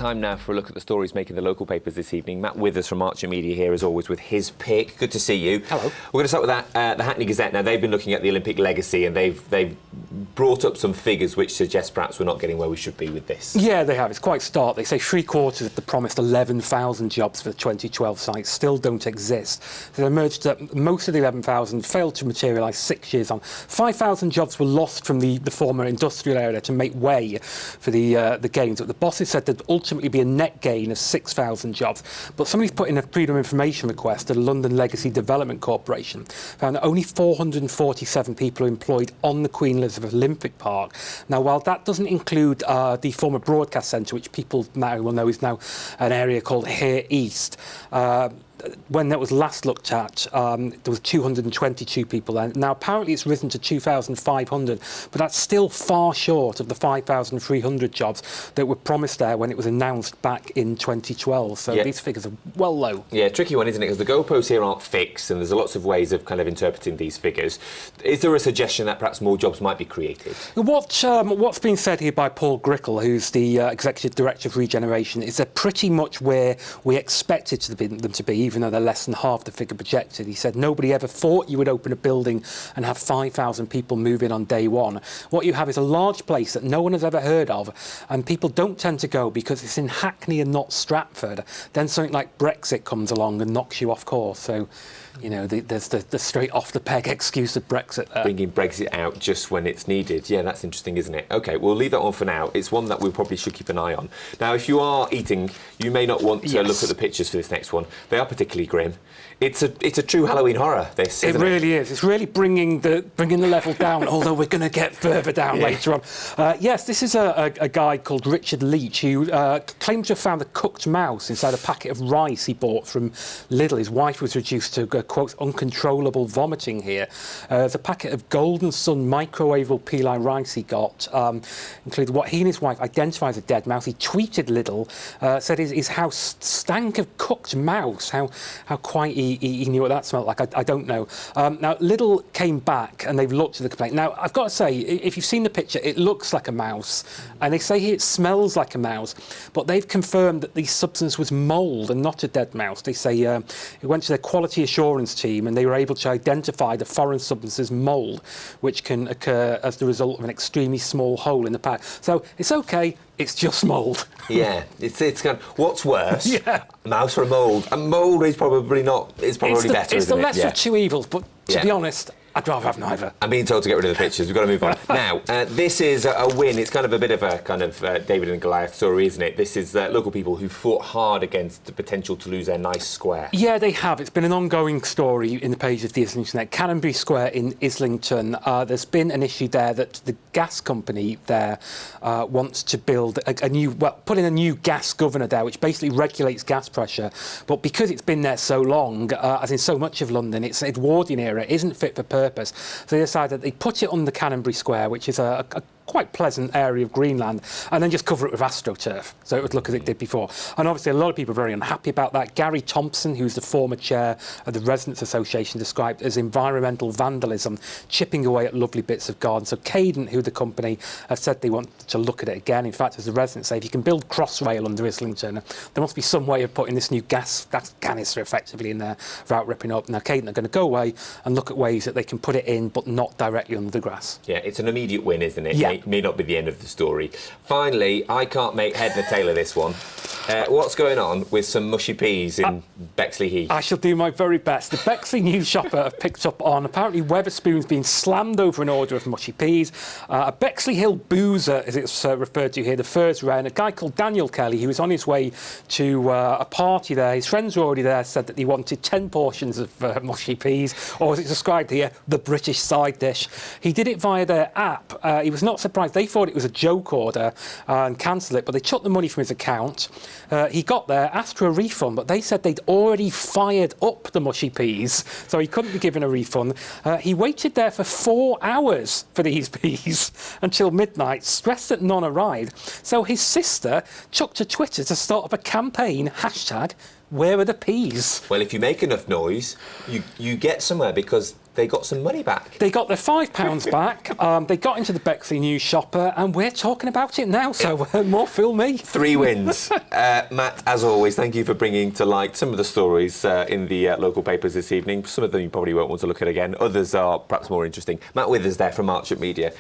time now for a look at the stories making the local papers this evening. Matt Withers from Archant Media here, as always, with his pick. Good to see you. Hello. We're going to start with that, the Hackney Gazette. Now, they've been looking at the Olympic legacy, and they've brought up some figures which suggest perhaps we're not getting where we should be with this. Yeah, they have. It's quite stark. They say 3/4 of the promised 11,000 jobs for the 2012 site still don't exist. So it emerged that most of the 11,000 failed to materialise 6 years on. 5,000 jobs were lost from the former industrial area to make way for the gains. But the bosses said there'd ultimately be a net gain of 6,000 jobs. But somebody's put in a Freedom of Information request to the London Legacy Development Corporation, found that only 447 people are employed on the Queen Elizabeth Olympic Park. Now, while that doesn't include the former broadcast centre, which people now will know is now an area called Here East, when that was last looked at, there was 222 people there. Now, apparently it's risen to 2,500, but that's still far short of the 5,300 jobs that were promised there when it was announced back in 2012. So these figures are well low. Yeah, tricky one, isn't it? Because the goalposts here aren't fixed, and there's lots of ways of kind of interpreting these figures. Is there a suggestion that perhaps more jobs might be created? What's been said here by Paul Grickle, who's the Executive Director of Regeneration, is they're pretty much where we expected them to be, even though they're less than half the figure projected. He said nobody ever thought you would open a building and have 5,000 people move in on day one. What you have is a large place that no one has ever heard of, and people don't tend to go because it's in Hackney and not Stratford. Then something like Brexit comes along and knocks you off course. So, you know, there's the straight off the peg excuse of Brexit there. Bringing Brexit out just when it's needed. Yeah, that's interesting, isn't it? OK, we'll leave that on for now. It's one that we probably should keep an eye on. Now, if you are eating, you may not want to look at the pictures for this next one. They are particularly grim. It's a true Halloween horror, this, isn't it? It really is. It's really bringing the level down, although we're going to get further down later on. Yes, this is a guy called Richard Leach who claims to have found a cooked mouse inside a packet of rice he bought from Lidl. His wife was reduced to, quote, uncontrollable vomiting here. There's a packet of Golden Sun microwavable peli rice he got, included what he and his wife identify as a dead mouse. He tweeted Lidl, said his house stank of cooked mouse. How quite he knew what that smelled like, I don't know. Now, Lidl came back and they've looked at the complaint. Now, I've got to say, if you've seen the picture, it looks like a mouse. And they say here it smells like a mouse. But they've confirmed that the substance was mould and not a dead mouse. They say it went to their quality assurance team and they were able to identify the foreign substance as mould, which can occur as the result of an extremely small hole in the pack. So it's OK. It's just mould. Yeah, it's kind of, what's worse, mouse or mould? And mould is probably not. It's probably better. It's the lesser of two evils, but to be honest, I'd rather have neither. I'm being told to get rid of the pictures. We've got to move on. Now, this is a win. It's kind of a bit of a kind of David and Goliath story, isn't it? This is local people who fought hard against the potential to lose their nice square. Yeah, they have. It's been an ongoing story in the pages of the Islington. Canon B Square in Islington. There's been an issue there that the gas company there wants to build put in a new gas governor there, which basically regulates gas pressure. But because it's been there so long, as in so much of London, it's Edwardian era, it isn't fit for purpose. So they decided they put it on the Canonbury Square, which is a quite pleasant area of Greenland, and then just cover it with AstroTurf, so it would look as it did before. And obviously a lot of people are very unhappy about that. Gary Thompson, who's the former chair of the Residents Association, described as environmental vandalism, chipping away at lovely bits of garden. So Cadent, who the company have said they want to look at it again. In fact, as the residents say, if you can build Crossrail under Islington, there must be some way of putting this new gas canister effectively in there without ripping up. Now Cadent are going to go away and look at ways that they can put it in, but not directly under the grass. Yeah, it's an immediate win, isn't it? Yeah. It may not be the end of the story. Finally, I can't make head nor tail of this one. What's going on with some mushy peas in Bexley Heath? I shall do my very best. The Bexley news shopper have picked up on apparently Wetherspoon's been slammed over an order of mushy peas. A Bexley Hill boozer, as it's referred to here, the Furs Round, a guy called Daniel Kelly, who was on his way to a party there. His friends were already there, said that he wanted 10 portions of mushy peas, or as it's described here, the British side dish. He did it via their app. He was not surprised. They thought it was a joke order and cancelled it, but they took the money from his account. He got there, asked for a refund, but they said they'd already fired up the mushy peas, so he couldn't be given a refund. He waited there for 4 hours for these peas until midnight, stressed that none arrived. So his sister took to Twitter to start up a campaign, hashtag, where are the peas? Well, if you make enough noise, you get somewhere, because they got some money back. They got their £5 back. They got into the Bexley News Shopper, and we're talking about it now. So more fool me. 3 wins. Matt, as always, thank you for bringing to light some of the stories in the local papers this evening. Some of them you probably won't want to look at again. Others are perhaps more interesting. Matt Withers there from Archant Media.